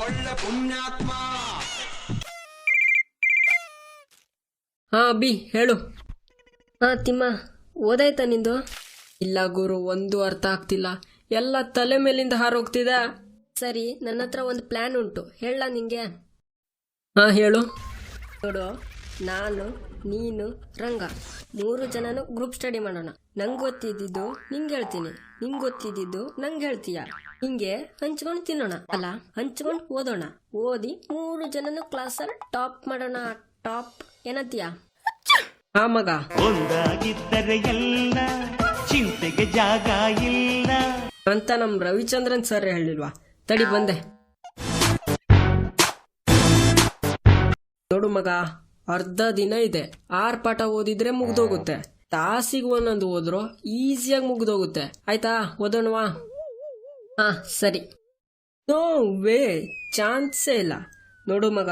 ಒಳ್ಳೆ ಪುಣ್ಯಾತ್ಮ. ಹಾ ಅಬ್ಬಿ ಹೇಳು. ಹಾ ತಿಮ್ಮ, ಓದಾಯ್ತಾ ನಿಂದು? ಇಲ್ಲ ಗುರು, ಒಂದು ಅರ್ಥ ಆಗ್ತಿಲ್ಲ, ಎಲ್ಲ ತಲೆ ಮೇಲಿಂದ ಹಾರೋಗ್ತಿದೆ. ಸರಿ, ನನ್ನ ಹತ್ರ ಒಂದು ಪ್ಲಾನ್ ಉಂಟು, ಹೇಳ ನಿಂಗೆ. ಹಾ ಹೇಳು. ನೋಡು, ನಾನು, ನೀನು, ರಂಗ 3 ಜನನು ಗ್ರೂಪ್ ಸ್ಟಡಿ ಮಾಡೋಣ. ನಂಗೆ ಗೊತ್ತಿದ್ದು ನಿಂಗೆ ಹೇಳ್ತೀನಿ, ನಿಂಗೆ ಗೊತ್ತಿದ್ದು ನಂಗೆ ಹೇಳ್ತೀಯ. ಹಿಂಗೆ ಹಂಚ್ಕೊಂಡು ತಿನ್ನೋಣ, ಅಲ್ಲ ಹಂಚ್ಕೊಂಡು ಓದೋಣ. ಓದಿ 3 ಜನನು ಕ್ಲಾಸಲ್ಲಿ ಟಾಪ್ ಮಾಡೋಣ. ಟಾಪ್ ಏನಂತೀಯ? ಹಾ ಮಗ. ಒಂದಾಗಿದ್ದರೆ ಎಲ್ಲ ಚಿಂತೆಗೆ ಜಾಗ ಇಲ್ಲ ಅಂತ ನಮ್ ರವಿಚಂದ್ರನ್ ಸರ್ ಹೇಳಿಲ್ವಾ? ತಡಿ ಬಂದೆ. ನೋಡು ಮಗ, ಅರ್ಧ ದಿನ ಇದೆ, 6 ಪಾಠ ಓದಿದ್ರೆ ಮುಗ್ದೋಗುತ್ತೆ. ತಾಸಿಗೆ ಒಂದೊಂದು ಓದ್ರೋ ಈಸಿಯಾಗಿ ಮುಗ್ದೋಗುತ್ತೆ. ಆಯ್ತಾ, ಓದೋಣವಾ? ಹಾ ಸರಿ. ನೋ ವೇ, ಚಾನ್ಸೇ ಇಲ್ಲ. ನೋಡು ಮಗ,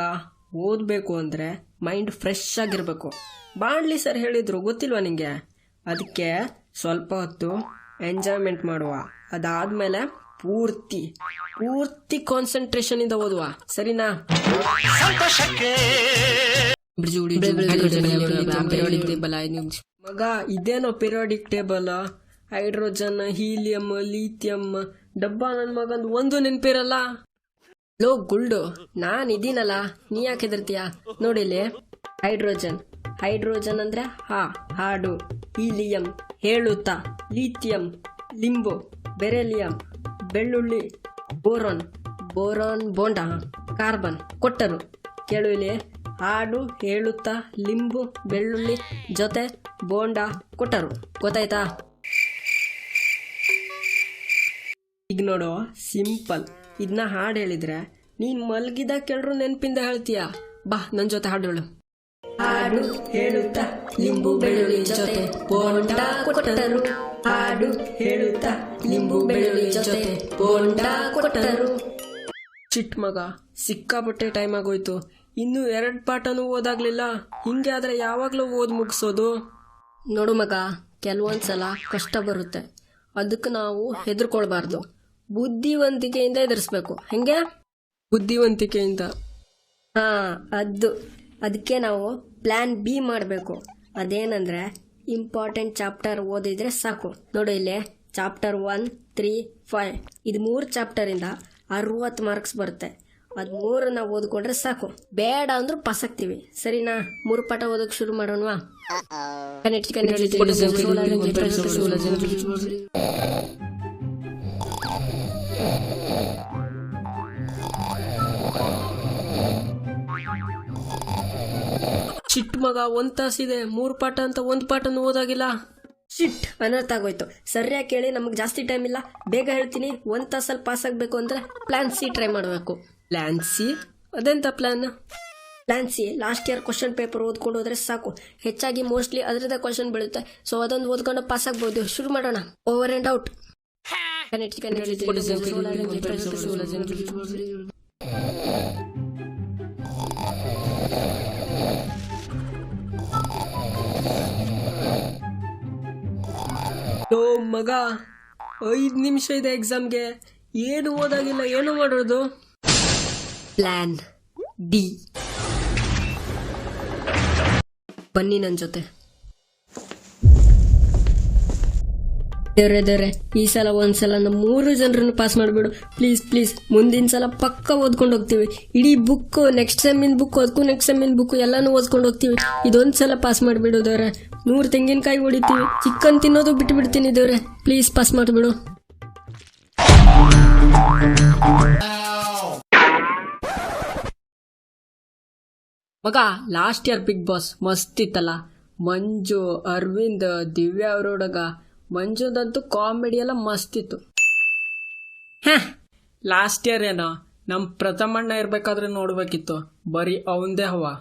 ಓದ್ಬೇಕು ಅಂದ್ರೆ ಮೈಂಡ್ ಫ್ರೆಶ್ ಆಗಿರ್ಬೇಕು. ಬಾಣ್ಲಿ ಸರ್ ಹೇಳಿದ್ರು, ಗೊತ್ತಿಲ್ವಾ ನಿಂಗೆ? ಅದಕ್ಕೆ ಸ್ವಲ್ಪ ಹೊತ್ತು ಎಂಜಾಯ್ಮೆಂಟ್ ಮಾಡುವ, ಅದಾದ್ಮೇಲೆ ಪೂರ್ತಿ ಕಾನ್ಸಂಟ್ರೇಷನ್ ಇಂದ ಓದುವ, ಸರಿನಾ? ಮಗ, ಇದೇನೋ periodic table? Hydrogen, helium, lithium ಡಬ್ಬ ನನ್ ಮಗಂದು ಒಂದು ನೆನ್ಪಿರಲ್ಲ. ಲೋ ಗುಲ್ಡು, ನಾನ್ ಇದೀನಲ್ಲ, ನೀ ಯಾಕೆ ಹೆದರ್ತೀಯ? ನೋಡಿಲಿ, ಹೈಡ್ರೋಜನ್ ಅಂದ್ರೆ ಹಾಡು, ಹೀಲಿಯಂ ಹೇಳುತ್ತಾ, ಲಿಥಿಯಂ ಲಿಂಬು, ಬೆರೆಲಿಯಂ ಬೆಳ್ಳುಳ್ಳಿ, ಬೋರಾನ್ ಬೋಂಡ, ಕಾರ್ಬನ್ ಕೊಟ್ಟರು. ಕೇಳು ಇಲ್ಲಿ, ಹಾಡು ಹೇಳುತ್ತಾ, ಲಿಂಬು ಬೆಳ್ಳುಳ್ಳಿ ಜೊತೆ ಬೋಂಡ ಕೊಟ್ಟರು. ಗೊತ್ತಾಯ್ತಾ? ಈಗ ನೋಡು, ಸಿಂಪಲ್. ಇದನ್ನ ಹಾಡು ಹೇಳಿದ್ರೆ ನೀನ್ ಮಲ್ಗಿದ ಕೆಳರು ನೆನ್ಪಿಂದ ಹೇಳ್ತೀಯ. ಬಾ ನನ್ ಜೊತೆ ಹಾಡು ಹೇಳು. ಹಾಡು ಹೇಳುತ್ತಾ, ಲಿಂಬು ಬೆಳ್ಳುಳ್ಳಿ ಜೊತೆ ಬೋಂಡ ಕೊಟ್ಟರು. ಹಾಡು ಹೇಳುತ್ತಾ, ಲಿಂಬು ಬೆಳ್ಳುಳ್ಳಿ ಜೊತೆ ಬೋಂಡ ಕೊಟ್ಟರು. ಚಿಟ್ ಮಗ, ಸಿಕ್ಕಾಪಟ್ಟೆ ಟೈಮ್ ಆಗೋಯ್ತು. ಇನ್ನು 2 ಪಾಠನೂ ಓದಾಗ್ಲಿಲ್ಲ. ಹಿಂಗೆ ಆದ್ರೆ ಯಾವಾಗ್ಲೂ ಓದ್ ಮುಗಿಸೋದು? ನೋಡು ಮಗ, ಕೆಲವೊಂದ್ಸಲ ಕಷ್ಟ ಬರುತ್ತೆ, ಅದಕ್ಕೆ ನಾವು ಹೆದರ್ಕೊಳ್ಬಾರ್ದು. ಬುದ್ಧಿವಂತಿಕೆಯಿಂದ ಎದುರಿಸ್ಬೇಕು. ಹೆಂಗೆ? ಬುದ್ಧಿವಂತಿಕೆಯಿಂದ? ಹಾ, ಅದಕ್ಕೆ ನಾವು ಪ್ಲಾನ್ ಬಿ ಮಾಡಬೇಕು. ಅದೇನಂದ್ರೆ, ಇಂಪಾರ್ಟೆಂಟ್ ಚಾಪ್ಟರ್ ಓದಿದ್ರೆ ಸಾಕು. ನೋಡು ಇಲ್ಲಿ, ಚಾಪ್ಟರ್ 1, 3, 5 ಇದು 3 ಚಾಪ್ಟರಿಂದ 60 ಮಾರ್ಕ್ಸ್ ಬರುತ್ತೆ. ಅದು 3 ನಾವು ಓದ್ಕೊಂಡ್ರೆ ಸಾಕು. ಬೇಡ ಅಂದ್ರೂ ಪಾಸ್ ಆಗ್ತೀವಿ, ಸರಿನಾ? 3 ಪಾಠ ಓದೋಕೆ ಶುರು ಮಾಡೋಣವಾ? ಚಿಟ್ ಮಗ, 1 ತಾಸಿದೆ, 3 ಪಾಠ ಅಂತ 1 ಪಾಠನೂ ಓದಾಗಿಲ್ಲ. ಶಿಟ್, ಅನರ್ಥ ಆಗೋಯ್ತು. ಸರಿಯಾಗಿ ಕೇಳಿ, ನಮಗೆ ಜಾಸ್ತಿ ಟೈಮ್ ಇಲ್ಲ, ಬೇಗ ಹೇಳ್ತೀನಿ. 1 ತಾಸಲ್ಲಿ ಪಾಸ್ ಆಗಬೇಕು ಅಂದ್ರೆ ಪ್ಲಾನ್ ಸಿ ಟ್ರೈ ಮಾಡಬೇಕು. Plan C? ಅದೆಂತ plan? Plan C, last year question paper ಓದ್ಕೊಂಡು ಹೋದ್ರೆ ಸಾಕು. ಹೆಚ್ಚಾಗಿ ಮೋಸ್ಟ್ಲಿ ಅದರದೇ ಕ್ವಶನ್ ಬೀಳುತ್ತೆ. ಸೊ ಅದೊಂದು ಓದ್ಕೊಂಡು ಪಾಸ್ ಆಗ್ಬೋದು. ಶುರು ಮಾಡೋಣ. Over and out. ಮಗ, 5 ನಿಮಿಷ ಇದೆ ಎಕ್ಸಾಮ್ಗೆ, ಏನು ಓದಾಗಿಲ್ಲ, ಏನು ಮಾಡೋದು? Plan D. ಬನ್ನಿ ನನ್ನ ಜೊತೆ. ದೇವ್ರೆ, ಈ ಸಲ ಒಂದ್ಸಲ ನಮ್ಮ 3 ಜನರನ್ನು ಪಾಸ್ ಮಾಡಿಬಿಡು ಪ್ಲೀಸ್. ಮುಂದಿನ ಸಲ ಪಕ್ಕ ಓದ್ಕೊಂಡು ಹೋಗ್ತೀವಿ. ಇಡೀ ಬುಕ್, ನೆಕ್ಸ್ಟ್ ಸೆಮ್ಮಿನ ಬುಕ್, ನೆಕ್ಸ್ಟ್ ಸೆಮ್ಮಿನ ಬುಕ್ ಎಲ್ಲಾನು ಓದ್ಕೊಂಡು ಹೋಗ್ತೀವಿ. ಇದೊಂದ್ಸಲ ಪಾಸ್ ಮಾಡಿಬಿಡು ದೇವ್ರೆ. 100 ತೆಂಗಿನಕಾಯಿ ಹೊಡಿತೀವಿ, ಚಿಕನ್ ತಿನ್ನೋದು ಬಿಟ್ಟು ಬಿಡ್ತೀನಿ ದೇವ್ರೆ. ಪ್ಲೀಸ್ ಪಾಸ್ ಮಾಡಿಬಿಡು. ಮಗ, ಲಾಸ್ಟ್ ಇಯರ್ ಬಿಗ್ ಬಾಸ್ ಮಸ್ತ್ ಇತ್ತಲ್ಲ. ಮಂಜು, ಅರವಿಂದ್, ದಿವ್ಯಾ ಅವರೊಡಗ. ಮಂಜುದಂತೂ ಕಾಮಿಡಿ ಎಲ್ಲ ಮಸ್ತ್ ಇತ್ತು. ಲಾಸ್ಟ್ ಇಯರ್ ಏನೋ ನಮ್ ಪ್ರಥಮಣ್ಣ ಇರ್ಬೇಕಾದ್ರೆ ನೋಡ್ಬೇಕಿತ್ತು, ಬರೀ ಅವಂದೇ ಹವಾ.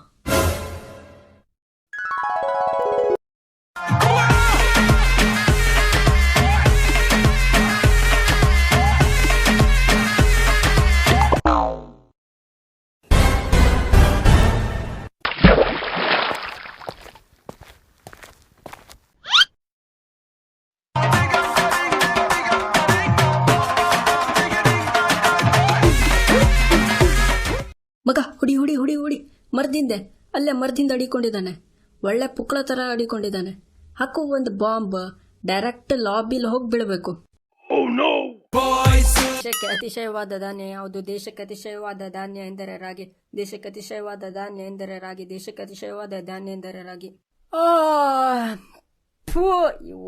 ಮರ್ದಿಂದೆ, ಅಲ್ಲೇ ಮರ್ದಿಂದ ಅಡಿಕೊಂಡಿದ್ದಾನೆ. ಒಳ್ಳೆ ಪುಕ್ಳ ಥರ ಅಡಿಕೊಂಡಿದ್ದಾನೆ. ಹಾಕು ಒಂದು ಬಾಂಬ್, ಡೈರೆಕ್ಟ್ ಲಾಬಿಲಿ ಹೋಗಿ ಬೀಳಬೇಕು. ದೇಶಕ್ಕೆ ಅತಿಶಯವಾದ ಧಾನ್ಯ ಯಾವುದು? ದೇಶಕ್ಕೆ ಅತಿಶಯವಾದ ಧಾನ್ಯ ಎಂದರೆ ರಾಗಿ. ದೇಶಕ್ಕೆ ಅತಿಶಯವಾದ ಧಾನ್ಯ ಎಂದರೆ ರಾಗಿ. ದೇಶಕ್ಕೆ ಅತಿಶಯವಾದ ಧಾನ್ಯ ಎಂದರೆ ರಾಗಿ.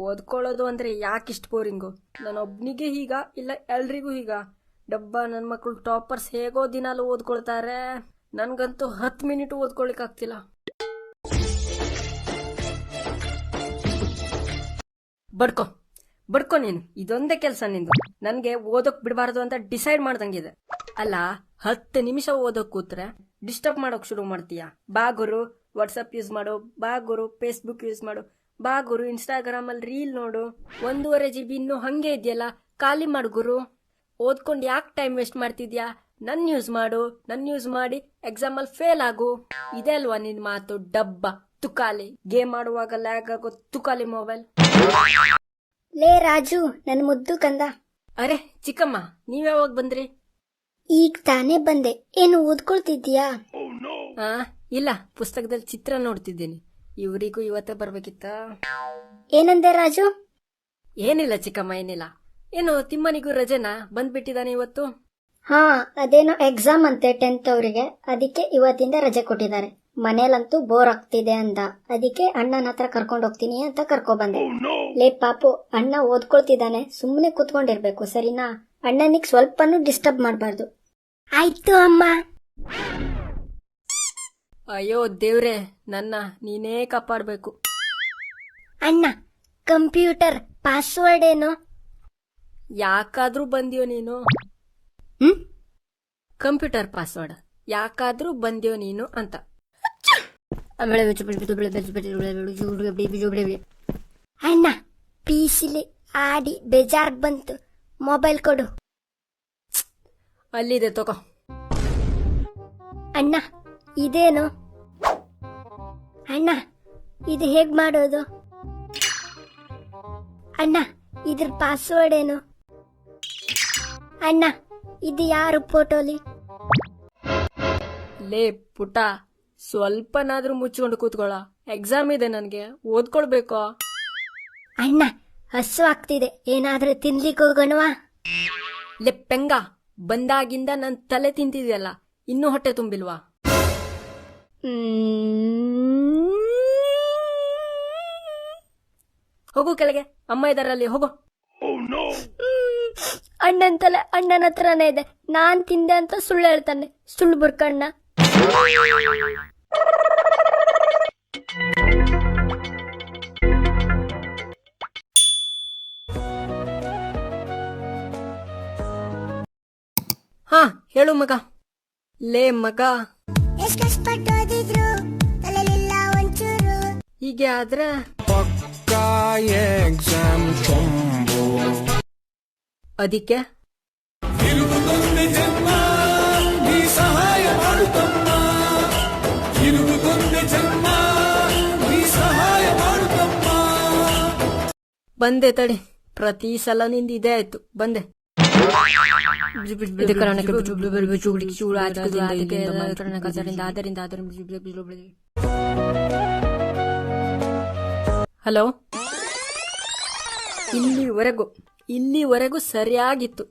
ಓದ್ಕೊಳ್ಳೋದು ಅಂದ್ರೆ ಯಾಕಿಷ್ಟು ಬೋರಿಂಗು? ನಾನೊಬ್ನಿಗೆ ಹೀಗ, ಇಲ್ಲ ಎಲ್ರಿಗೂ ಹೀಗ? ಡಬ್ಬ ನನ್ನ ಮಕ್ಕಳು ಟಾಪರ್ಸ್ ಹೇಗೋ ದಿನಾಲು ಓದ್ಕೊಳ್ತಾರೆ. ನನ್ಗಂತೂ 10 ಮಿನಿಟ್ ಓದ್ಕೊಳಿಕ್ ಆಗ್ತಿಲ್ಲ. ಬಡ್ಕೊ ನೀನು. ಇದೊಂದೇ ಕೆಲಸ ನಿಂದು. ನನ್ಗೆ ಓದೋಕ್ ಬಿಡಬಾರ್ದು ಅಂತ ಡಿಸೈಡ್ ಮಾಡ್ದಂಗಿದೆ. ಅಲ್ಲ, 10 ನಿಮಿಷ ಓದೋಕ್ ಕೂತ್ರೆ ಡಿಸ್ಟರ್ಬ್ ಮಾಡೋಕ್ ಶುರು ಮಾಡ್ತೀಯಾ? ಬಾ ಗುರು ವಾಟ್ಸಪ್ ಯೂಸ್ ಮಾಡು, ಬಾ ಗುರು ಫೇಸ್ಬುಕ್ ಯೂಸ್ ಮಾಡು, ಬಾ ಗುರು ಇನ್ಸ್ಟಾಗ್ರಾಮ್ ಅಲ್ಲಿ ರೀಲ್ ನೋಡು. 1.5 GB ಇನ್ನೂ ಹಂಗೆ ಇದೆಯಲ್ಲ, ಖಾಲಿ ಮಾಡು ಗುರು. ಓದ್ಕೊಂಡು ಯಾಕೆ ಟೈಮ್ ವೇಸ್ಟ್ ಮಾಡ್ತಿದ್ಯಾ? ನನ್ ಯೂಸ್ ಮಾಡು. ನನ್ ಯೂಸ್ ಮಾಡಿ ಎಕ್ಸಾಮ್ ಅಲ್ಲಿ ಫೇಲ್ ಆಗು. ಇದೆ ಅಲ್ವಾ ನಿನ್ ಮಾತು? ಡಬ್ಬ ತುಕಾಲಿ. ಗೇಮ್ ಆಡುವಾಗ ಲ್ಯಾಗ್ ಆಗೋ ತುಕಾಲಿ ಮೊಬೈಲ್. ಲೇ ರಾಜು, ನನ್ ಮುದ್ದು ಕಂದ. ಅರೆ ಚಿಕ್ಕಮ್ಮ, ನೀವ್ಯಾವಾಗ ಬಂದ್ರಿ? ಈಗ ತಾನೇ ಬಂದೆ. ಏನು ಓದ್ಕೊಳ್ತಿದ್ದೀಯಾ? ಇಲ್ಲ, ಪುಸ್ತಕದಲ್ಲಿ ಚಿತ್ರ ನೋಡ್ತಿದ್ದೀನಿ. ಇವರಿಗೂ ಇವತ್ತೇ ಬರ್ಬೇಕಿತ್ತ? ಏನಂದೆ ರಾಜು? ಏನಿಲ್ಲ ಚಿಕ್ಕಮ್ಮ, ಏನಿಲ್ಲ. ಏನು ತಿಮ್ಮನಿಗೂ ರಜೆನಾ? ಬಂದ್ಬಿಟ್ಟಿದ್ದಾನೆ ಇವತ್ತು? ಹಾ, ಅದೇನೋ ಎಕ್ಸಾಮ್ ಅಂತೆ 10th ಅವರಿಗೆ, ಅದಕ್ಕೆ ಇವತ್ತಿಂದ ರಜೆ ಕೊಟ್ಟಿದ್ದಾರೆ. ಮನೇಲಂತೂ ಬೋರ್ ಆಗ್ತಿದೆ ಅಂದ, ಅದಕ್ಕೆ ಅಣ್ಣನ ಹತ್ರ ಕರ್ಕೊಂಡು ಹೋಗ್ತೀನಿ ಅಂತ ಕರ್ಕೊಬಂದೆ. ಲೇ ಪಾಪು, ಅಣ್ಣ ಓದ್ಕೊಳ್ತಿದ್ದಾನೆ, ಸುಮ್ಮನೆ ಕುತ್ಕೊಂಡಿರ್ಬೇಕು, ಸರಿನಾ? ಅಣ್ಣನಿಗೆ ಸ್ವಲ್ಪನೂ ಡಿಸ್ಟರ್ಬ್ ಮಾಡಬಾರ್ದು. ಆಯ್ತು ಅಮ್ಮ. ಅಯ್ಯೋ ದೇವ್ರೆ, ನನ್ನ ನೀನೇ ಕಾಪಾಡ್ಬೇಕು. ಅಣ್ಣ, ಕಂಪ್ಯೂಟರ್ ಪಾಸ್ವರ್ಡ್ ಏನು? ಯಾಕಾದ್ರೂ ಬಂದ್ಯೋ ನೀನು? ಕಂಪ್ಯೂಟರ್ ಪಾಸ್ವರ್ಡ್ ಯಾಕಾದ್ರೂ ಬಂದ್ಯೋ ನೀನು ಅಂತ. ಅಣ್ಣ, ಪೀಸಿಲಿ ಆಡಿ ಬೇಜಾರ್ ಬಂತು, ಮೊಬೈಲ್ ಕೊಡು. ಅಲ್ಲಿದೆ ತಗೋ. ಅಣ್ಣ, ಇದೇನು? ಅಣ್ಣ, ಇದು ಹೇಗ್ ಮಾಡೋದು? ಅಣ್ಣ, ಇದ್ರ ಪಾಸ್ವರ್ಡ್ ಏನು? ಅಣ್ಣ, ಇದು ಯಾರು ಫೋಟೋಲಿ? ಲೇ ಪುಟ, ಸ್ವಲ್ಪನಾದ್ರೂ ಮುಚ್ಕೊಂಡು ಕೂತ್ಕೊಳ್ಳ. ಎಕ್ಸಾಮ್ ಇದೆ ನನ್ಗೆ, ಓದ್ಕೊಳ್ಬೇಕೋ. ಅಣ್ಣ, ಹಸು ಆಗ್ತಿದೆ, ಏನಾದ್ರೂ ತಿನ್ಲಿಕ್ಕೆ ಹೋಗೋಣವಾ? ಲೇ ಪೆಂಗ, ಬಂದಾಗಿಂದ ನನ್ ತಲೆ ತಿಂತಿದ್ಯಲ್ಲ, ಇನ್ನೂ ಹೊಟ್ಟೆ ತುಂಬಿಲ್ವಾ? ಹೋಗು ಕೆಳಗೆ, ಅಮ್ಮ ಇದಾರಲ್ಲಿ, ಹೋಗು. ಅಣ್ಣನ್ ತಲೆ ಅಣ್ಣನ ಹತ್ರನೇ ಇದೆ, ನಾನ್ ತಿಂದೆ ಅಂತ ಸುಳ್ಳು ಹೇಳ್ತಾನೆ, ಸುಳ್ಳು ಬುರ್ಕಣ್ಣ. ಹಾ ಹೇಳು ಮಗ. ಲೇ ಮಗ, ಹೀಗೆ ಆದ್ರೆ ಅದಕ್ಕೆ ಬಂದೆ ತಡಿ. ಪ್ರತಿ ಸಲ ನಿಂದ ಇದೇ ಆಯ್ತು, ಬಂದೆ. ಹಲೋ, ಇಲ್ಲಿವರೆಗೂ ಸರಿಯಾಗಿತ್ತು.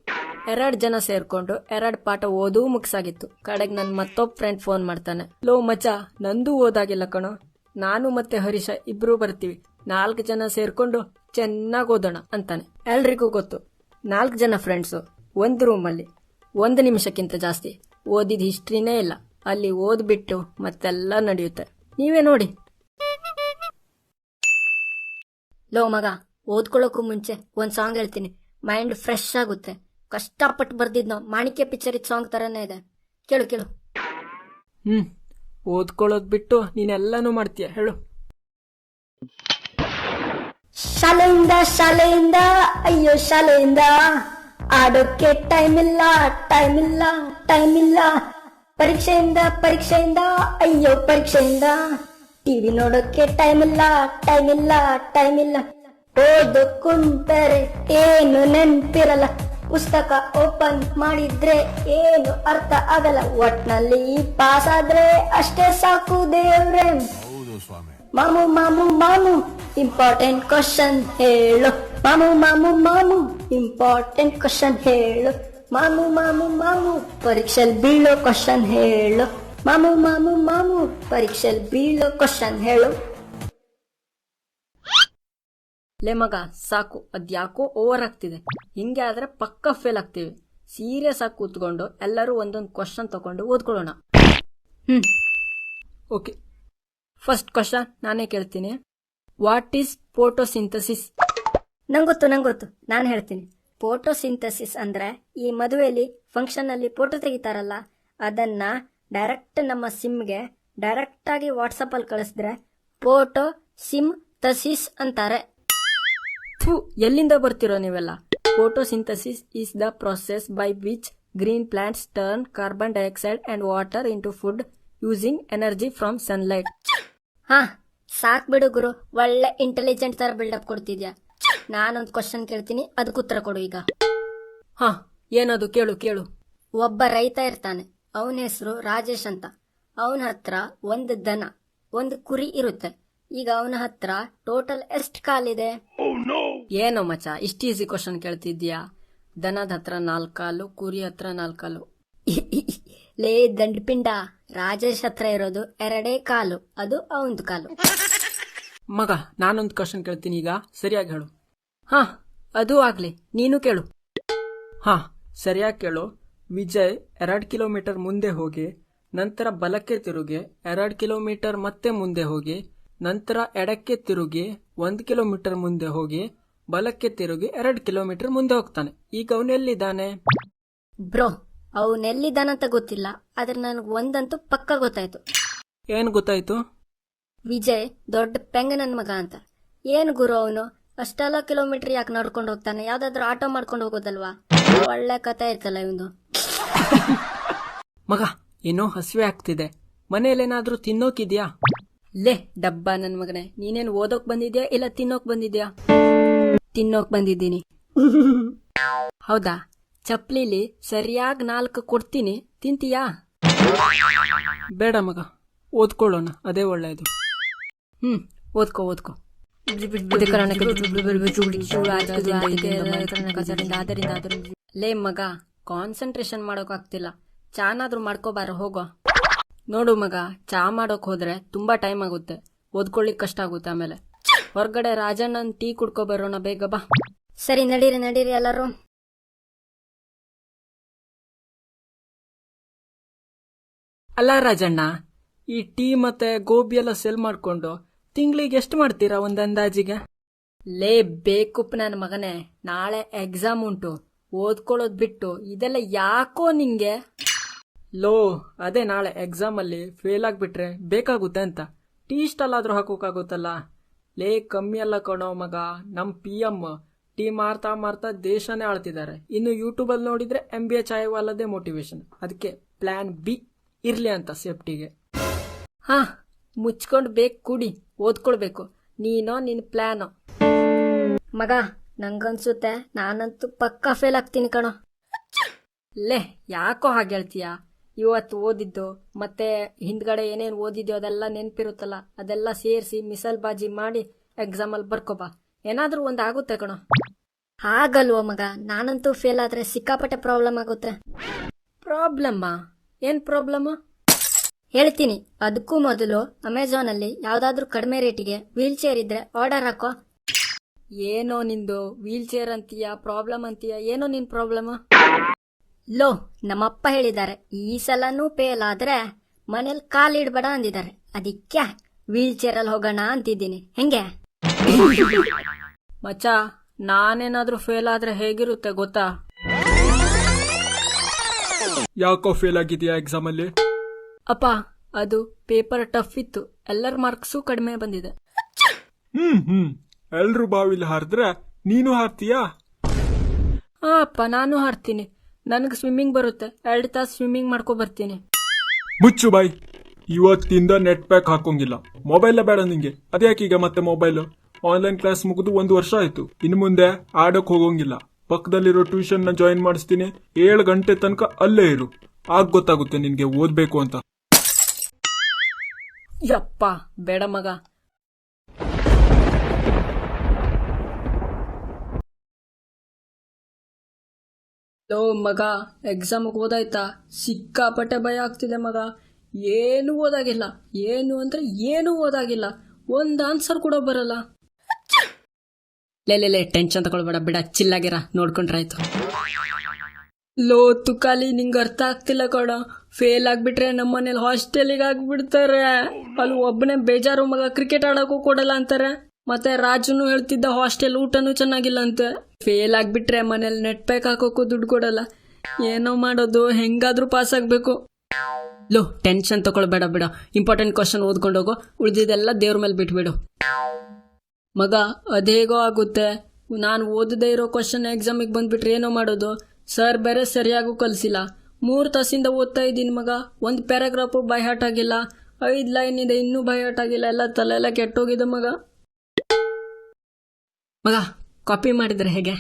2 ಜನ ಸೇರ್ಕೊಂಡು 2 ಪಾಠ ಓದೂ ಮುಗ್ಸಾಗಿತ್ತು. ಕಡೆಗೆ ನನ್ ಮತ್ತೊಬ್ಬ ಫ್ರೆಂಡ್ ಫೋನ್ ಮಾಡ್ತಾನೆ. ಲೋ ಮಚ್ಚ, ನಂದು ಓದಾಗಿಲ್ಲ ಕಣೋ, ನಾನು ಮತ್ತೆ ಹರೀಶ ಇಬ್ರು ಬರ್ತೀವಿ, 4 ಜನ ಸೇರ್ಕೊಂಡು ಚೆನ್ನಾಗಿ ಓದೋಣ ಅಂತಾನೆ. ಎಲ್ರಿಗೂ ಗೊತ್ತು, 4 ಜನ ಫ್ರೆಂಡ್ಸು ಒಂದು ರೂಮಲ್ಲಿ 1 ನಿಮಿಷಕ್ಕಿಂತ ಜಾಸ್ತಿ ಓದಿದ ಹಿಸ್ಟ್ರಿನೇ ಇಲ್ಲ. ಅಲ್ಲಿ ಓದ್ಬಿಟ್ಟು ಮತ್ತೆಲ್ಲ ನಡೆಯುತ್ತೆ, ನೀವೇ ನೋಡಿ. ಲೋ ಮಗ, ಓದ್ಕೊಳ್ಳೋಕ್ಕೂ ಮುಂಚೆ ಒಂದ್ ಸಾಂಗ್ ಹೇಳ್ತೀನಿ, ಮೈಂಡ್ ಫ್ರೆಶ್ ಆಗುತ್ತೆ. ಕಷ್ಟಪಟ್ಟು ಬರ್ದಿದ್ನೋ, ಮಾಣಿಕ್ಯ ಪಿಕ್ಚರ್ ಸಾಂಗ್ ತರನೇ ಇದೆ, ಕೇಳು ಕೇಳು. ಓದ್ಕೊಳ್ಳೋದ್ ಬಿಟ್ಟು ನೀನೆಲ್ಲಾನು ಮಾಡ್ತೀಯ, ಹೇಳು. ಶಾಲೆಯಿಂದ ಅಯ್ಯೋ ಶಾಲೆಯಿಂದ ಆಡೋಕೆ ಟೈಮ್ ಇಲ್ಲ. ಪರೀಕ್ಷೆಯಿಂದ ಅಯ್ಯೋ ಪರೀಕ್ಷೆಯಿಂದ ಟಿವಿ ನೋಡೋಕೆ ಟೈಮ್ ಇಲ್ಲ. ಓದು ಕುಂತರೆ ಏನು ನೆನ್ಪಿರಲ್ಲ, ಪುಸ್ತಕ ಓಪನ್ ಮಾಡಿದ್ರೆ ಏನು ಅರ್ಥ ಆಗಲ್ಲ, ಒಟ್ನಲ್ಲಿ ಪಾಸ್ ಆದ್ರೆ ಅಷ್ಟೇ ಸಾಕು ದೇವ್ರೆ. ಮಾಮು ಮಾಮು ಮಾಮು ಇಂಪಾರ್ಟೆಂಟ್ ಕ್ವಶನ್ ಹೇಳು, ಮಾಮು ಮಾಮು ಮಾಮು ಇಂಪಾರ್ಟೆಂಟ್ ಕ್ವಶನ್ ಹೇಳು, ಮಾಮು ಮಾಮು ಮಾಮು ಪರೀಕ್ಷೆಲ್ ಬೀಳೋ ಕ್ವಶನ್ ಹೇಳು, ಮಾಮು ಮಾಮು ಮಾಮು ಪರೀಕ್ಷೆಲ್ ಬೀಳೋ ಕ್ವಶನ್ ಹೇಳು. ಲೇ ಮಗ ಸಾಕು, ಅದ್ಯಾಕೋ ಓವರ್ ಆಗ್ತಿದೆ. ಹಿಂಗೆ ಆದ್ರೆ ಪಕ್ಕ ಫೇಲ್ ಆಗ್ತೀವಿ. ಸೀರಿಯಸ್ ಆಗಿ ಕೂತ್ಕೊಂಡು ಎಲ್ಲರೂ ಒಂದೊಂದು ಕ್ವಶನ್ ತಗೊಂಡು ಓದ್ಕೊಳ್ಳೋಣ. ಓಕೆ, ಫಸ್ಟ್ ಕ್ವಶನ್ ನಾನೇ ಕೇಳ್ತೀನಿ. What is photosynthesis? ನಂಗೊತ್ತು, ನಾನು ಹೇಳ್ತೀನಿ. ಫೋಟೋಸಿಂಥಸಿಸ್ ಅಂದ್ರೆ ಈ ಮದುವೆಯಲ್ಲಿ ಫಂಕ್ಷನ್ ಅಲ್ಲಿ ಫೋಟೋ ತೆಗಿತಾರಲ್ಲ, ಅದನ್ನ ಡೈರೆಕ್ಟ್ ನಮ್ಮ ಸಿಮ್ಗೆ ಡೈರೆಕ್ಟ್ ಆಗಿ ವಾಟ್ಸಪ್ ಅಲ್ಲಿ ಕಳಿಸಿದ್ರೆ ಫೋಟೋ ಸಿಮ್ ತಸಿಸ್ ಅಂತಾರೆ. ಎಲ್ಲಿಂದ ಬರ್ತಿರೋ ನೀವೆಲ್ಲ? Photosynthesis is the process by which green plants turn carbon dioxide and water into food using energy from sunlight. ಹಾ, ಸಾಕ್ ಬಿಡು ಗುರು, ಒಳ್ಳೆ ಇಂಟೆಲಿಜೆಂಟ್ ತರ ಬಿಲ್ಡಪ್ ಕೊಡ್ತಿದ್ಯಾ. ನಾನೊಂದು ಕ್ವಶನ್ ಕೇಳ್ತೀನಿ, ಅದಕ್ಕೆ ಉತ್ತರ ಕೊಡು ಈಗ. ಹಾ, ಏನದು? ಕೇಳು. ಒಬ್ಬ ರೈತ ಇರ್ತಾನೆ, ಅವನ ಹೆಸರು ರಾಜೇಶ್ ಅಂತ. ಅವನ ಹತ್ರ ಒಂದು ದನ, ಒಂದು ಕುರಿ ಇರುತ್ತೆ. ಈಗ ಅವನ ಹತ್ರ ಟೋಟಲ್ ಎಷ್ಟು ಕಾಲಿದೆ? ಏನೋ ಮಚ್ಚ, ಇಷ್ಟು ಈಸಿ ಕ್ವಶನ್ ಕೇಳ್ತಿದ್ಯಾ? ದನದ ಹತ್ರ 4 ಕಾಲು, ಕುರಿ ಹತ್ರ 4 ಕಾಲು. ಲೇ ದಂಡಪಿಂಡ, ರಾಜೇಶ್ ಹತ್ರ ಇರೋದು 2 ಕಾಲು, ಅದು ಅವಂದು ಕಾಲು. ಮಗ, ನಾನೊಂದು ಕ್ವಶನ್ ಕೇಳ್ತೀನಿ, ಈಗ ಸರಿಯಾಗಿ ಹೇಳು. ಹಾ, ಅದು ಆಗ್ಲಿ, ನೀನು ಕೇಳು. ಹಾ, ಸರಿಯಾಗಿ ಕೇಳು. ವಿಜಯ್ 2 ಕಿಲೋಮೀಟರ್ ಮುಂದೆ ಹೋಗಿ ನಂತರ ಬಲಕ್ಕೆ ತಿರುಗಿ 2 ಕಿಲೋಮೀಟರ್ ಮತ್ತೆ ಮುಂದೆ ಹೋಗಿ ನಂತರ ಎಡಕ್ಕೆ ತಿರುಗಿ 1 ಕಿಲೋಮೀಟರ್ ಮುಂದೆ ಹೋಗಿ ಬಲಕ್ಕೆ ತಿರುಗಿ 2 ಕಿಲೋಮೀಟರ್ ಮುಂದೆ ಹೋಗ್ತಾನೆ. ಈಗ ಅವನೆಲ್ಲಿದ್ದಾನೆ? ಬ್ರೋ, ಅವನೆಲ್ಲಿದ್ದಾನಂತ ಗೊತ್ತಿಲ್ಲ, ಆದ್ರೆ ನನಗೆ ಒಂದಂತೂ ಪಕ್ಕ ಗೊತ್ತಾಯ್ತು. ಏನ್ ಗೊತ್ತಾಯ್ತು? ವಿಜಯ್ ದೊಡ್ಡ ಪೆಂಗ ನನ್ ಮಗ ಅಂತ. ಏನ್ ಗುರು ಅವನು ಅಷ್ಟೆಲ್ಲ ಕಿಲೋಮೀಟರ್ ಯಾಕೆ ನಡ್ಕೊಂಡು ಹೋಗ್ತಾನೆ? ಯಾವ್ದಾದ್ರು ಆಟೋ ಮಾಡ್ಕೊಂಡು ಹೋಗೋದಲ್ವಾ? ಒಳ್ಳೆ ಕತೆ ಇರ್ತಲ್ಲ ಇವಂದು. ಮಗ, ಏನೋ ಹಸಿವೆ ಆಗ್ತಿದೆ, ಮನೇಲೇನಾದ್ರೂ ತಿನ್ನೋಕಿದ್ಯಾ? ಲೇ ಡಬ್ಬ ನನ್ ಮಗನೇ, ನೀನೇನ್ ಓದೋಕ್ ಬಂದಿದ್ಯಾ ಇಲ್ಲ ತಿನ್ನೋಕ್ ಬಂದಿದ್ಯಾ? ತಿನ್ನೋಕ್ ಬಂದಿದ್ದೀನಿ. ಹೌದಾ? ಚಪ್ಲಿಲಿ ಸರಿಯಾಗಿ 4 ಕೊಡ್ತೀನಿ, ತಿಂತೀಯಾ? ಬೇಡ ಮಗ, ಓದ್ಕೊಳ್ಳೋಣ, ಅದೇ ಒಳ್ಳೆಯದು. ಓದ್ಕೋ. ಲೇ ಮಗ, ಕಾನ್ಸಂಟ್ರೇಷನ್ ಮಾಡೋಕ್ ಆಗ್ತಿಲ್ಲ. ಚಾನಾದ್ರೂ ಮಾಡ್ಕೋಬಾರ, ಹೋಗೋ. ನೋಡು ಮಗ, ಚಾ ಮಾಡೋಕ್ ಹೋದ್ರೆ ತುಂಬಾ ಟೈಮ್ ಆಗುತ್ತೆ, ಓದ್ಕೊಳ್ಳಿಕ್ ಕಷ್ಟ ಆಗುತ್ತೆ. ಆಮೇಲೆ ಹೊರಗಡೆ ರಾಜಣ್ಣನ್ ಟೀ ಕುಡ್ಕೊ ಬರೋಣ, ಬೇಗ ಬಾ. ಸರಿ, ನಡೀರಿ ಎಲ್ಲರೂ. ಅಲ್ಲ ರಾಜಣ್ಣ, ಈ ಟೀ ಮತ್ತೆ ಗೋಬಿ ಎಲ್ಲ ಸೆಲ್ ಮಾಡ್ಕೊಂಡು ತಿಂಗಳಿಗೆ ಎಷ್ಟು ಮಾಡ್ತೀರಾ ಒಂದ್ ಅಂದಾಜಿಗೆ? ಲೇ ಬೇಕುಪ್ ನನ್ನ ಮಗನೇ, ನಾಳೆ ಎಕ್ಸಾಮ್ ಉಂಟು, ಓದ್ಕೊಳ್ಳೋದ್ ಬಿಟ್ಟು ಇದೆಲ್ಲ ಯಾಕೋ ನಿಂಗೆ? ಲೋ, ಅದೇ ನಾಳೆ ಎಕ್ಸಾಮ್ ಅಲ್ಲಿ ಫೇಲ್ ಆಗ್ಬಿಟ್ರೆ ಬೇಕಾಗುತ್ತೆ ಅಂತ ಟೀ ಸ್ಟಾಲ್ ಆದ್ರೂ ಹಾಕೋಕಾಗುತ್ತಲ್ಲ. ಲೇ ಕಮ್ಮಿ ಅಲ್ಲ ಕಣೋ ಮಗ, ನಮ್ PM ಟೀ ಮಾರ್ತಾ ದೇಶನೇ ಆಳ್ತಿದ್ದಾರೆ. ಇನ್ನು ಯೂಟ್ಯೂಬ್ ಅಲ್ಲಿ ನೋಡಿದ್ರೆ MBA ಚಾಯವಾಲದೇ ಮೋಟಿವೇಶನ್. ಅದಕ್ಕೆ ಪ್ಲಾನ್ B ಇರ್ಲಿ ಅಂತ ಸೇಫ್ಟಿಗೆ. ಹಾ, ಮುಚ್ಕೊಂಡ್ ಬೇಕು ಕುಡಿ, ಓದ್ಕೊಳ್ಬೇಕು. ನೀನೋ ನಿನ್ ಪ್ಲಾನೋ? ಮಗ, ನಂಗನ್ಸುತ್ತೆ ನಾನಂತೂ ಪಕ್ಕಾ ಫೇಲ್ ಆಗ್ತೀನಿ ಕಣೋ. ಲೇ ಯಾಕೋ ಹಾಗೆ ಹೇಳ್ತೀಯ? ಇವತ್ತು ಓದಿದ್ದು ಮತ್ತೆ ಹಿಂದ್ಗಡೆ ಏನೇನು ಓದಿದ್ಯೋ ಅದೆಲ್ಲ ನೆನ್ಪಿರುತ್ತಲ್ಲ, ಅದೆಲ್ಲ ಸೇರಿಸಿ ಮಿಸಲ್ ಬಾಜಿ ಮಾಡಿ ಎಕ್ಸಾಮ್ ಅಲ್ಲಿ ಬರ್ಕೋಬಾ, ಏನಾದ್ರೂ ಒಂದ್ ಆಗುತ್ತೆ ಕಣೋ. ಹಾಗಲ್ವೋ ಮಗ, ನಾನಂತೂ ಫೇಲ್ ಆದ್ರೆ ಸಿಕ್ಕಾಪಟ್ಟೆ ಪ್ರಾಬ್ಲಮ್ ಆಗುತ್ತೆ. ಪ್ರಾಬ್ಲಮ್ಮಾ? ಏನ್ ಪ್ರಾಬ್ಲಮ್? ಹೇಳ್ತೀನಿ. ಅದಕ್ಕೂ ಮೊದಲು ಅಮೆಝಾನ್ ಅಲ್ಲಿ ಯಾವ್ದಾದ್ರು ಕಡಿಮೆ ರೇಟಿಗೆ ವೀಲ್ ಚೇರ್ ಇದ್ರೆ ಆರ್ಡರ್ ಹಾಕೋ. ಏನೋ ನಿಂದು ವೀಲ್ ಚೇರ್ ಅಂತೀಯ, ಪ್ರಾಬ್ಲಮ್ ಅಂತೀಯ, ಏನೋ ನಿನ್ ಪ್ರಾಬ್ಲಮ್? ಲೋ, ನಮ್ಮಪ್ಪ ಹೇಳಿದ್ದಾರೆ, ಈ ಸಲನೂ ಫೇಲ್ ಆದ್ರೆ ಮನೇಲಿ ಕಾಲಿಡ್ಬೇಡ ಅಂದಿದ್ದಾರೆ. ಅದಕ್ಕೆ ವೀಲ್ ಚೇರ್ ಅಲ್ಲಿ ಹೋಗೋಣ ಅಂತಿದ್ದೀನಿ. ಹೆಂಗೆ ಮಚ್ಚ, ನಾನೇನಾದ್ರೂ ಫೇಲ್ ಆದ್ರೆ ಹೇಗಿರುತ್ತೆ ಗೊತ್ತಾ? ಯಾಕೋ ಫೇಲ್ ಆಗಿದೆಯಾ ಎಕ್ಸಾಮ್ ಅಲ್ಲಿ? ಅಪ್ಪ, ಅದು ಪೇಪರ್ ಟಫ್ ಇತ್ತು, ಎಲ್ಲರ ಮಾರ್ಕ್ಸು ಕಡಿಮೆ ಬಂದಿದೆ. ಎಲ್ರು ಬಾವಿಲಿ ಹಾರಿದ್ರೆ ನೀನು ಹಾರ್ತೀಯಾ? ಹಾ ಅಪ್ಪ, ನಾನು ಹಾರ್ತೀನಿ. ನನಗೆ ಸ್ವಿಮ್ಮಿಂಗ್ ಬರುತ್ತೆ, 2 ತಾಸು ಸ್ವಿಮ್ಮಿಂಗ್ ಮಾಡ್ಕೊ ಬರ್ತೀನಿ. ಮುಚ್ಚು ಬಾಯ್, ಇವತ್ತಿಂದ ನೆಟ್ ಪ್ಯಾಕ್ ಹಾಕೋಂಗಿಲ್ಲ. ಮೊಬೈಲ್ ಬೇಡ ನಿಂಗೆ. ಅದ್ಯಾಕೀಗ ಮತ್ತೆ ಮೊಬೈಲ್? ಆನ್ಲೈನ್ ಕ್ಲಾಸ್ ಮುಗಿದು 1 ವರ್ಷ ಆಯ್ತು, ಇನ್ನು ಮುಂದೆ ಆಡಕ್ ಹೋಗೋಂಗಿಲ್ಲ. ಪಕ್ಕದಲ್ಲಿರೋ ಟ್ಯೂಷನ್ನ ಜಾಯಿನ್ ಮಾಡಿಸ್ತೀನಿ. 7 ಗಂಟೆ ತನಕ ಅಲ್ಲೇ ಇರು. ಆಗ ಗೊತ್ತಾಗುತ್ತೆ ನಿನ್ಗೆ ಓದ್ಬೇಕು ಅಂತ. ಯಪ್ಪ ಬೇಡ ಮಗ. ಲೋ ಮಗ, ಎಕ್ಸಾಮ್ಗೆ ಓದಾಯ್ತಾ? ಸಿಕ್ಕಾಪಟ್ಟೆ ಭಯ ಆಗ್ತಿದೆ ಮಗ. ಏನು ಓದಾಗಿಲ್ಲ, ಏನು ಅಂದ್ರೆ ಏನು ಓದಾಗಿಲ್ಲ. ಒಂದು ಆನ್ಸರ್ ಕೂಡ ಬರಲ್ಲ. ಲೇ ಟೆನ್ಷನ್ ತಗೊಳ್ಬೇಡ, ಬಿಡ, ಚಿಲ್ಲಾಗಿರ, ನೋಡ್ಕೊಂಡ್ರಾಯ್ತು. ಲೋ ತುಕಾಲಿ, ನಿಂಗೆ ಅರ್ಥ ಆಗ್ತಿಲ್ಲ ಕಣ. ಫೇಲ್ ಆಗ್ಬಿಟ್ರೆ ನಮ್ಮನೇಲಿ ಹಾಸ್ಟೆಲಿಗೆ ಆಗ್ಬಿಡ್ತಾರೆ. ಅಲ್ಲಿ ಒಬ್ಬನೇ ಬೇಜಾರು ಮಗ, ಕ್ರಿಕೆಟ್ ಆಡೋಕ್ಕೂ ಕೊಡಲ್ಲ ಅಂತಾರೆ. ಮತ್ತೆ ರಾಜುನು ಹೇಳ್ತಿದ್ದ ಹಾಸ್ಟೆಲ್ ಊಟನೂ ಚೆನ್ನಾಗಿಲ್ಲ ಅಂತೆ. ಫೇಲ್ ಆಗ್ಬಿಟ್ರೆ ಮನೇಲಿ ನೆಟ್ ಪ್ಯಾಕ್ ಹಾಕೋಕ್ಕೂ ದುಡ್ಡು ಕೊಡಲ್ಲ. ಏನೋ ಮಾಡೋದು, ಹೆಂಗಾದ್ರೂ ಪಾಸ್ ಆಗ್ಬೇಕು. ಲೋ ಟೆನ್ಷನ್ ತಗೊಳ್ಬೇಡ, ಬಿಡ, ಇಂಪಾರ್ಟೆಂಟ್ ಕ್ವಶನ್ ಓದ್ಕೊಂಡೋಗು, ಉಳಿದಿದ್ದೆಲ್ಲ ದೇವ್ರ ಮೇಲೆ ಬಿಟ್ಬಿಡು. ಮಗ ಅದೇಗೋ ಆಗುತ್ತೆ. ನಾನು ಓದದೇ ಇರೋ ಕ್ವಶನ್ ಎಕ್ಸಾಮಿಗೆ ಬಂದ್ಬಿಟ್ರೆ ಏನೋ ಮಾಡೋದು? ಸರ್ ಬೇರೆ ಸರಿಯಾಗೂ ಕಲಿಸಿಲ್ಲ. 3 ತಾಸಿಂದ ಓದ್ತಾ ಇದ್ದೀನಿ ಮಗ. ಒಂದು ಪ್ಯಾರಾಗ್ರಾಫು ಬೈ ಹಾರ್ಟ್ ಆಗಿಲ್ಲ. 5 ಲೈನ್ ಇದೆ, ಇನ್ನೂ ಬೈ ಹಾರ್ಟ್ ಆಗಿಲ್ಲ. ಎಲ್ಲ ತಲೆಲ್ಲ ಕೆಟ್ಟೋಗಿದೆ ಮಗ. ಮಗ ಕಾಪಿ ಮಾಡಿದ್ರೆ ಹೇಗೆ?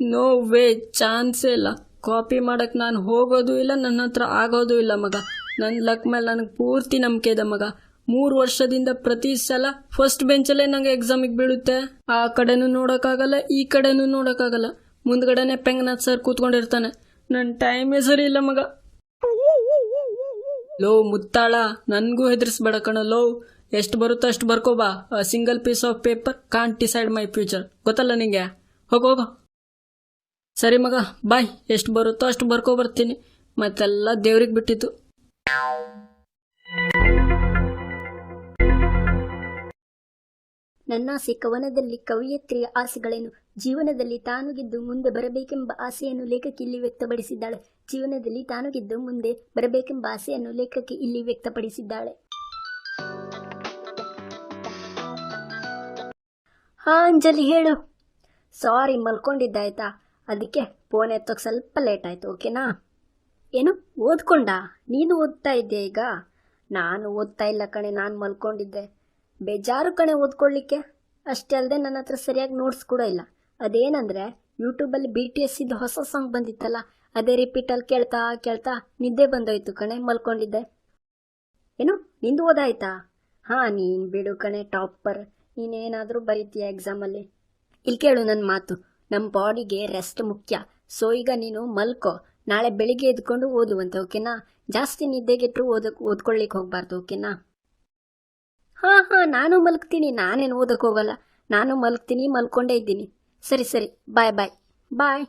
ನೋ ವೇ, ಚಾನ್ಸೇ ಇಲ್ಲ. ಕಾಪಿ ಮಾಡಕ್ಕೆ ನಾನು ಹೋಗೋದು ಇಲ್ಲ, ನನ್ನ ಹತ್ರ ಆಗೋದು ಇಲ್ಲ ಮಗ. ನನ್ನ ಲಕ್ ಮೇಲೆ ನನಗೆ ಪೂರ್ತಿ ನಂಬಿಕೆ ಇದೆ ಮಗ. 3 ವರ್ಷದಿಂದ ಪ್ರತಿ ಸಲ ಫಸ್ಟ್ ಬೆಂಚಲ್ಲೇ ನಂಗೆ ಎಕ್ಸಾಮಿಗೆ ಬೀಳುತ್ತೆ. ಆ ಕಡೆನೂ ನೋಡೋಕ್ಕಾಗಲ್ಲ, ಈ ಕಡೆನೂ ನೋಡೋಕ್ಕಾಗಲ್ಲ. ಮುಂದ್ಗಡೆನೆ ಪೆಂಗನಾಥ್ ಸರ್ ಕೂತ್ಕೊಂಡಿರ್ತಾನೆ. ನನ್ನ ಟೈಮೇ ಸರಿ ಇಲ್ಲ ಮಗ. ಲೋ ಮುತ್ತಾಳ, ನನಗೂ ಹೆದರ್ಸ್ಬೇಡ ಕಣ. ಲೋ ಎಷ್ಟು ಬರುತ್ತೋ ಅಷ್ಟು ಬರ್ಕೋಬಾ. Single piece of paper can't decide my future. ಗೊತ್ತಲ್ಲ ನಿಂಗೆ? ಹೋಗೋ. ಸರಿ ಮಗ, ಬಾಯ್. ಎಷ್ಟು ಬರುತ್ತೋ ಅಷ್ಟು ಬರ್ಕೋ ಬರ್ತೀನಿ. ಮತ್ತೆಲ್ಲ ದೇವ್ರಿಗೆ ಬಿಟ್ಟಿತ್ತು. ನನ್ನಾಸೆ ಕವನದಲ್ಲಿ ಕವಯಿತ್ರಿಯ ಆಸೆಗಳೇನು? ಜೀವನದಲ್ಲಿ ತಾನು ಗೆದ್ದು ಮುಂದೆ ಬರಬೇಕೆಂಬ ಆಸೆಯನ್ನು ಲೇಖಕಿ ಇಲ್ಲಿ ವ್ಯಕ್ತಪಡಿಸಿದ್ದಾಳೆ. ಜೀವನದಲ್ಲಿ ತಾನು ಗೆದ್ದು ಮುಂದೆ ಬರಬೇಕೆಂಬ ಆಸೆಯನ್ನು ಲೇಖಕಿ ಇಲ್ಲಿ ವ್ಯಕ್ತಪಡಿಸಿದ್ದಾಳೆ. ಹಾ ಅಂಜಲಿ, ಹೇಳು. ಸಾರಿ, ಮಲ್ಕೊಂಡಿದ್ದಾಯ್ತಾ? ಅದಕ್ಕೆ ಫೋನ್ ಎತ್ತೋಕೆ ಸ್ವಲ್ಪ ಲೇಟ್ ಆಯ್ತು. ಓಕೆನಾ? ಏನು ಓದ್ಕೊಂಡ? ನೀನು ಓದ್ತಾ ಇದ್ದೆ ಈಗ? ನಾನು ಓದ್ತಾ ಇಲ್ಲ ಕಣೆ, ನಾನು ಮಲ್ಕೊಂಡಿದ್ದೆ. ಬೇಜಾರು ಕಣೆ ಓದ್ಕೊಳ್ಳಿಕ್ಕೆ. ಅಷ್ಟೇ ಅಲ್ಲದೆ ನನ್ನ ಹತ್ರ ಸರಿಯಾಗಿ ನೋಟ್ಸ್ ಕೂಡ ಇಲ್ಲ. ಅದೇನಂದರೆ ಯೂಟ್ಯೂಬಲ್ಲಿ BTS ಇದ್ದು ಹೊಸ ಸಾಂಗ್ ಬಂದಿತ್ತಲ್ಲ, ಅದೇ ರಿಪೀಟಲ್ಲಿ ಕೇಳ್ತಾ ಕೇಳ್ತಾ ನಿದ್ದೆ ಬಂದೋಯ್ತು ಕಣೆ, ಮಲ್ಕೊಂಡಿದ್ದೆ. ಏನು ನಿಂದು ಓದಾಯ್ತಾ? ಹಾಂ, ನೀನು ಬಿಡು ಕಣೆ, ಟಾಪರ್. ನೀನೇನಾದರೂ ಬರೀತೀಯ ಎಕ್ಸಾಮಲ್ಲಿ? ಇಲ್ಲಿ ಕೇಳು ನನ್ನ ಮಾತು. ನಮ್ಮ ಬಾಡಿಗೆ ರೆಸ್ಟ್ ಮುಖ್ಯ. ಸೊ ಈಗ ನೀನು ಮಲ್ಕೋ. ನಾಳೆ ಬೆಳಿಗ್ಗೆ ಎದ್ಕೊಂಡು ಓದುವಂತೆ, ಓಕೆನಾ? ಜಾಸ್ತಿ ನಿದ್ದೆಗೆಟ್ಟರು ಓದ್ಕೊಳ್ಳಿಕ್ಕೆ ಹೋಗ್ಬಾರ್ದು, ಓಕೆನಾ? ಹಾಂ, ನಾನು ಮಲ್ಕ್ತೀನಿ. ನಾನೇನು ಓದಕ್ಕೆ ಹೋಗಲ್ಲ. ನಾನು ಮಲ್ಕ್ತೀನಿ, ಮಲ್ಕೊಂಡೇ ಇದ್ದೀನಿ. ಸರಿ, ಬಾಯ್.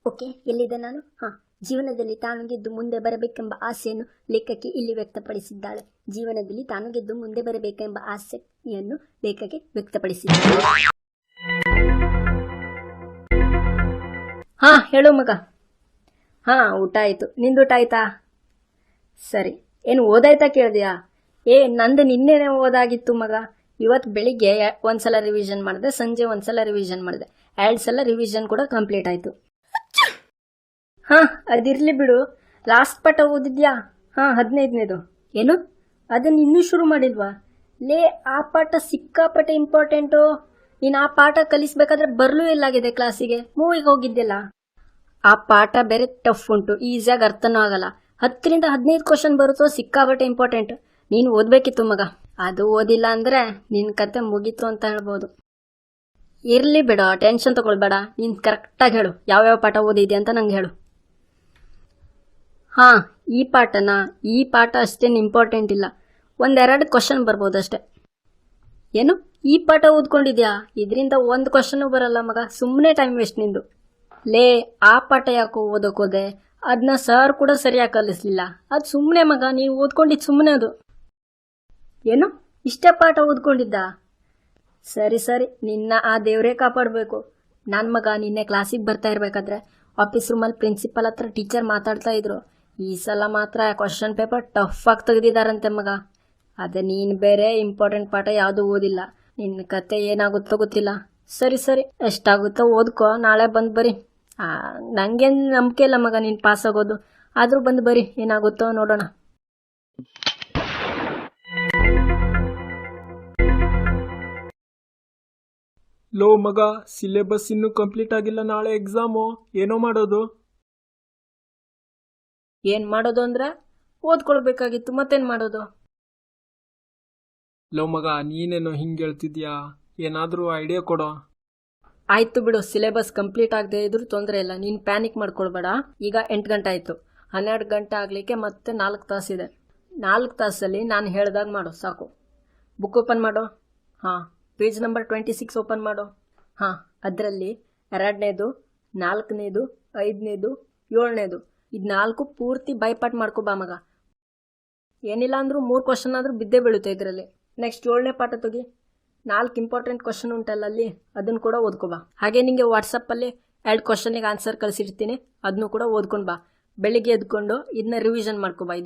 ಓಕೆ, ಎಲ್ಲಿದೆ ನಾನು? ಹಾಂ, ಜೀವನದಲ್ಲಿ ತಾನು ಗೆದ್ದು ಮುಂದೆ ಬರಬೇಕೆಂಬ ಆಸೆಯನ್ನು ಲೇಖಕಿ ಇಲ್ಲಿ ವ್ಯಕ್ತಪಡಿಸಿದ್ದಾಳೆ. ಜೀವನದಲ್ಲಿ ತಾನು ಗೆದ್ದು ಮುಂದೆ ಬರಬೇಕೆಂಬ ಆಸೆಯನ್ನು ಲೇಖಕಿ ವ್ಯಕ್ತಪಡಿಸಿದ್ದಾಳೆ. ಹಾಂ, ಹೇಳು ಮಗ. ಹಾಂ, ಊಟ ಆಯಿತು. ನಿಂದು ಊಟ ಆಯ್ತಾ? ಸರಿ, ಏನು ಓದಾಯ್ತಾ ಕೇಳಿದ್ಯಾ? ನಂದು ನಿನ್ನೆನೇ ಓದಾಗಿತ್ತು ಮಗ. ಇವತ್ತು ಬೆಳಿಗ್ಗೆ ಒಂದ್ಸಲ ರಿವಿಷನ್ ಮಾಡಿದೆ, ಸಂಜೆ ಒಂದ್ಸಲ ರಿವಿಷನ್ ಮಾಡಿದೆ. 2 ಸಲ ರಿವಿಷನ್ ಕೂಡ ಕಂಪ್ಲೀಟ್ ಆಯಿತು. ಹಾಂ, ಅದಿರಲಿ ಬಿಡು. ಲಾಸ್ಟ್ ಪಾಠ ಓದಿದ್ಯಾ? ಹಾಂ, 15ನೇದು. ಏನು, ಅದನ್ನು ಇನ್ನೂ ಶುರು ಮಾಡಿಲ್ವಾ? ಲೇ, ಆ ಪಾಠ ಸಿಕ್ಕಾಪಟ್ಟೆ ಇಂಪಾರ್ಟೆಂಟು. ನೀನು ಆ ಪಾಠ ಕಲಿಸ್ಬೇಕಾದ್ರೆ ಬರಲೂ ಎಲ್ಲಾಗಿದೆ ಕ್ಲಾಸಿಗೆ. ಮೂವಿಗೆ ಹೋಗಿದ್ದೆಲ್ಲ. ಆ ಪಾಠ ಬೇರೆ ಟಫ್ ಉಂಟು, ಈಸಿಯಾಗಿ ಅರ್ಥನೂ ಆಗಲ್ಲ. 10ರಿಂದ 15 ಕ್ವಶನ್ ಬರುತ್ತೋ, ಸಿಕ್ಕಾಪಟ್ಟೆ ಇಂಪಾರ್ಟೆಂಟ್. ನೀನು ಓದಬೇಕಿತ್ತು ಮಗ. ಅದು ಓದಿಲ್ಲ ಅಂದರೆ ನಿನ್ನ ಕತೆ ಮುಗೀತು ಅಂತ ಹೇಳ್ಬೋದು. ಇರಲಿ ಬಿಡ, ಟೆನ್ಷನ್ ತಗೊಳ್ಬೇಡ. ನೀನು ಕರೆಕ್ಟಾಗಿ ಹೇಳು, ಯಾವ್ಯಾವ ಪಾಠ ಓದಿದೆ ಅಂತ ನಂಗೆ ಹೇಳು. ಹಾಂ, ಈ ಪಾಠ ಅಷ್ಟೇನು ಇಂಪಾರ್ಟೆಂಟ್ ಇಲ್ಲ. 1-2 ಕ್ವಶನ್ ಬರ್ಬೋದು ಅಷ್ಟೆ. ಏನು, ಈ ಪಾಠ ಓದ್ಕೊಂಡಿದ್ಯಾ? ಇದರಿಂದ 1 ಕ್ವಶನು ಬರಲ್ಲ ಮಗ. ಸುಮ್ಮನೆ ಟೈಮ್ ವೇಸ್ಟ್ ನಿಂದು. ಲೇ, ಆ ಪಾಠ ಯಾಕೋ ಓದೋಕೋದೆ? ಅದನ್ನ ಸರ್ ಕೂಡ ಸರಿಯಾಗಿ ಕಲಿಸ್ಲಿಲ್ಲ. ಅದು ಸುಮ್ಮನೆ ಮಗ, ನೀನು ಓದ್ಕೊಂಡಿದ್ದು ಸುಮ್ಮನೆ ಅದು. ಏನು, ಇಷ್ಟೇ ಪಾಠ ಓದ್ಕೊಂಡಿದ್ದ? ಸರಿ, ನಿನ್ನ ಆ ದೇವರೇ ಕಾಪಾಡಬೇಕು. ನನ್ನ ಮಗ ನಿನ್ನೆ ಕ್ಲಾಸಿಗೆ ಬರ್ತಾ ಇರಬೇಕಾದ್ರೆ ಆಫೀಸ್ ರೂಮಲ್ಲಿ ಪ್ರಿನ್ಸಿಪಲ್ ಹತ್ರ ಟೀಚರ್ ಮಾತಾಡ್ತಾ ಇದ್ರು. ಈ ಸಲ ಮಾತ್ರ ಕ್ವಶನ್ ಪೇಪರ್ ಟಫ್ ಆಗಿ ತೆಗೆದಿದ್ದಾರಂತೆ ಮಗ. ಅದೇ ನೀನು ಬೇರೆ ಇಂಪಾರ್ಟೆಂಟ್ ಪಾಠ ಯಾವುದೂ ಓದಿಲ್ಲ. ನಿನ್ನ ಕತೆ ಏನಾಗುತ್ತೋ ಗೊತ್ತಿಲ್ಲ. ಸರಿ, ಎಷ್ಟಾಗುತ್ತೋ ಓದ್ಕೋ. ನಾಳೆ ಬಂದು ಬರಿ. ನನಗೇನು ನಂಬಿಕೆ ಇಲ್ಲ ಮಗ ನೀನು ಪಾಸ್ ಆಗೋದು. ಆದರೂ ಬಂದು ಬರಿ, ಏನಾಗುತ್ತೋ ನೋಡೋಣ. ಲೋ ಮಗ, ಸಿಲೆಬಸ್ ಇನ್ನೂ ಕಂಪ್ಲೀಟ್ ಆಗಿಲ್ಲ, ನಾಳೆ ಎಕ್ಸಾಮು, ಏನೋ ಮಾಡೋದು? ಏನ್ ಮಾಡೋದು ಅಂದ್ರೆ ಓದ್ಕೊಳ್ಬೇಕಾಗಿತ್ತು, ಮತ್ತೇನ್ ಮಾಡೋದು? ಲೋ ಮಗ, ನೀನೇನೋ ಹಿಂಗೆ ಹೇಳ್ತಿದ್ಯಾ, ಏನಾದರೂ ಐಡಿಯಾ ಕೊಡೋ. ಆಯ್ತು ಬಿಡು, ಸಿಲೆಬಸ್ ಕಂಪ್ಲೀಟ್ ಆಗದೆ ಇದ್ರೂ ತೊಂದರೆ ಇಲ್ಲ, ನೀನು ಪ್ಯಾನಿಕ್ ಮಾಡ್ಕೊಳ್ಬೇಡ. ಈಗ 8 ಗಂಟೆ ಆಯ್ತು, 12 ಗಂಟೆ ಆಗ್ಲಿಕ್ಕೆ ಮತ್ತೆ 4 ತಾಸಿದೆ. 4 ತಾಸಲ್ಲಿ ನಾನು ಹೇಳ್ದಾಗ ಮಾಡು ಸಾಕು. ಬುಕ್ ಓಪನ್ ಮಾಡು. ಹಾಂ, ಪೇಜ್ ನಂಬರ್ 26 ಓಪನ್ ಮಾಡು. ಹಾಂ, ಅದರಲ್ಲಿ 2ನೇದು, 4ನೇದು, 5ನೇದು, 7ನೇದು ಇದು 4 ಪೂರ್ತಿ ಬೈಪಾಟ್ ಮಾಡ್ಕೊ ಬಾ ಮಗ. ಏನಿಲ್ಲ ಅಂದ್ರೂ 3 ಕ್ವಶನ್ ಆದ್ರೂ ಬಿದ್ದೇ ಬೀಳುತ್ತೆ ಇದರಲ್ಲಿ. ನೆಕ್ಸ್ಟ್ 7ನೇ ಪಾಠ ತೆಗಿ, 4 ಇಂಪಾರ್ಟೆಂಟ್ ಕ್ವಶನ್ ಉಂಟಲ್ಲ ಅಲ್ಲಿ, ಅದನ್ನು ಕೂಡ ಓದ್ಕೊಬಾ. ಹಾಗೆ ನಿಮಗೆ ವಾಟ್ಸಪ್ಪಲ್ಲಿ 2 ಕ್ವಶನಿಗೆ ಆನ್ಸರ್ ಕಳಿಸಿರ್ತೀನಿ, ಅದನ್ನು ಕೂಡ ಓದ್ಕೊಂಡು ಬಾ. ಬೆಳಿಗ್ಗೆ ಎದ್ಕೊಂಡು ಇದನ್ನ ರಿವಿಷನ್ ಮಾಡ್ಕೊಬಾ.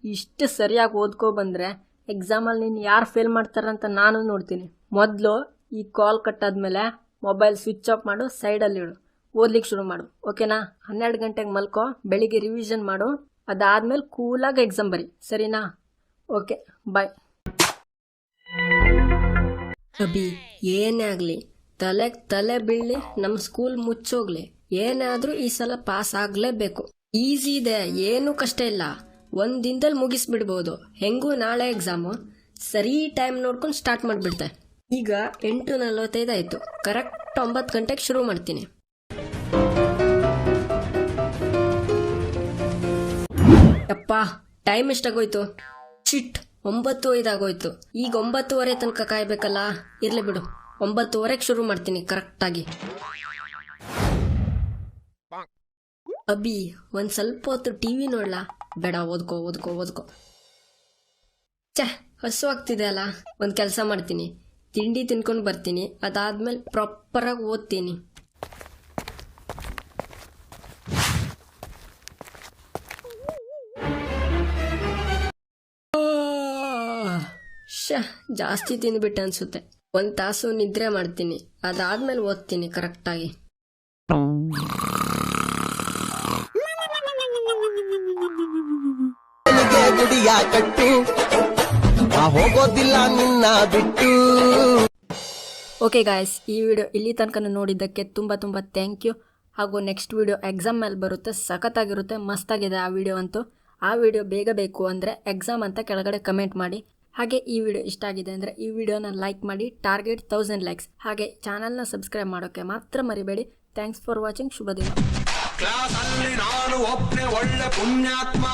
ಇಷ್ಟು ಸರಿಯಾಗಿ ಓದ್ಕೊ ಬಂದರೆ ಎಕ್ಸಾಮಲ್ಲಿ ನೀನು ಯಾರು ಫೇಲ್ ಮಾಡ್ತಾರಂತ ನಾನು ನೋಡ್ತೀನಿ. ಮೊದಲು ಈ ಕಾಲ್ ಕಟ್ಟಾದ್ಮೇಲೆ ಮೊಬೈಲ್ ಸ್ವಿಚ್ ಆಫ್ ಮಾಡು, ಸೈಡಲ್ಲಿ ಇಡು, ಓದ್ಲಿಕ್ಕೆ ಶುರು ಮಾಡು. ಓಕೆನಾ? 12 ಗಂಟೆಗೆ ಮಲ್ಕೋ, ಬೆಳಿಗ್ಗೆ ರಿವಿಷನ್ ಮಾಡು, ಅದಾದ್ಮೇಲೆ ಕೂಲಾಗಿ ಎಕ್ಸಾಮ್ ಬರಿ, ಸರಿನಾ? ಓಕೆ, ಬಾಯ್. ಅಭಿ, ಏನೇ ಆಗಲಿ ತಲೆ ಬೀಳಲಿ, ನಮ್ಮ ಸ್ಕೂಲ್ ಮುಚ್ಚೋಗ್ಲಿ, ಏನೇ ಆದ್ರೂ ಈ ಸಲ ಪಾಸ್ ಆಗಲೇಬೇಕು. ಈಸಿ ಇದೆ, ಏನೂ ಕಷ್ಟ ಇಲ್ಲ, 1 ದಿನದಲ್ಲಿ ಮುಗಿಸ್ಬಿಡ್ಬೋದು. ಹೆಂಗೂ ನಾಳೆ ಎಕ್ಸಾಮು, ಸರಿ ಟೈಮ್ ನೋಡ್ಕೊಂಡು ಸ್ಟಾರ್ಟ್ ಮಾಡಿಬಿಡ್ತೆ. ಈಗ 8:45 ಆಯಿತು, ಕರೆಕ್ಟ್ 9 ಗಂಟೆಗೆ ಶುರು ಮಾಡ್ತೀನಿ. ಅಪ್ಪ, ಟೈಮ್ ಎಷ್ಟಾಗೋಯ್ತು? ಶಿಟ್, 9:05 ಆಗೋಯ್ತು. ಈಗ 9:30 ತನಕ ಕಾಯ್ಬೇಕಲ್ಲ. ಇರ್ಲಿ ಬಿಡು, 9:30ಗೆ ಶುರು ಮಾಡ್ತೀನಿ ಕರೆಕ್ಟಾಗಿ. ಅಭಿ, ಒಂದು ಸ್ವಲ್ಪ ಹೊತ್ತು ಟಿವಿ ನೋಡ್ಲಾ? ಬೇಡ, ಓದ್ಕೋ. ಛೆ, ಹಸು ಆಗ್ತಿದೆ ಅಲ್ಲ. ಒಂದು ಕೆಲಸ ಮಾಡ್ತೀನಿ, ತಿಂಡಿ ತಿನ್ಕೊಂಡು ಬರ್ತೀನಿ, ಅದಾದ್ಮೇಲೆ ಪ್ರಾಪರಾಗಿ ಓದ್ತೀನಿ. ಜಾಸ್ತಿ ತಿಂದ್ಬಿಟ್ಟೆ ಅನ್ಸುತ್ತೆ. 1 ತಾಸು ನಿದ್ರೆ ಮಾಡ್ತೀನಿ, ಅದಾದ್ಮೇಲೆ ಓದ್ತೀನಿ ಕರೆಕ್ಟಾಗಿ. ಹೋಗೋದಿಲ್ಲ ನಿನ್ನ ಬಿಟ್ಟು. ಓಕೆ ಗಾಯ್ಸ್, ಈ ವಿಡಿಯೋ ಇಲ್ಲಿ ತನಕ ನೋಡಿದ್ದಕ್ಕೆ ತುಂಬ ಥ್ಯಾಂಕ್ ಯು. ಹಾಗೂ ನೆಕ್ಸ್ಟ್ ವಿಡಿಯೋ ಎಕ್ಸಾಮ್ ಮೇಲೆ ಬರುತ್ತೆ, ಸಖತ್ತಾಗಿರುತ್ತೆ, ಮಸ್ತಾಗಿದೆ ಆ ವಿಡಿಯೋ ಅಂತೂ. ಆ ವಿಡಿಯೋ ಬೇಗ ಬೇಕು ಅಂದರೆ ಎಕ್ಸಾಮ್ ಅಂತ ಕೆಳಗಡೆ ಕಮೆಂಟ್ ಮಾಡಿ. ಹಾಗೆ ಈ ವಿಡಿಯೋ ಇಷ್ಟ ಆಗಿದೆ ಅಂದರೆ ಈ ವಿಡಿಯೋನ ಲೈಕ್ ಮಾಡಿ, ಟಾರ್ಗೆಟ್ 1000 ಲೈಕ್ಸ್. ಹಾಗೆ ಚಾನಲ್ನ ಸಬ್ಸ್ಕ್ರೈಬ್ ಮಾಡೋಕ್ಕೆ ಮಾತ್ರ ಮರಿಬೇಡಿ. Thanks for watching. ಶುಭ ದಿನ. ಕ್ಲಾಸಲ್ಲಿ ನಾನು ಒಬ್ಬನೇ ಒಳ್ಳೆ ಪುಣ್ಯಾತ್ಮ.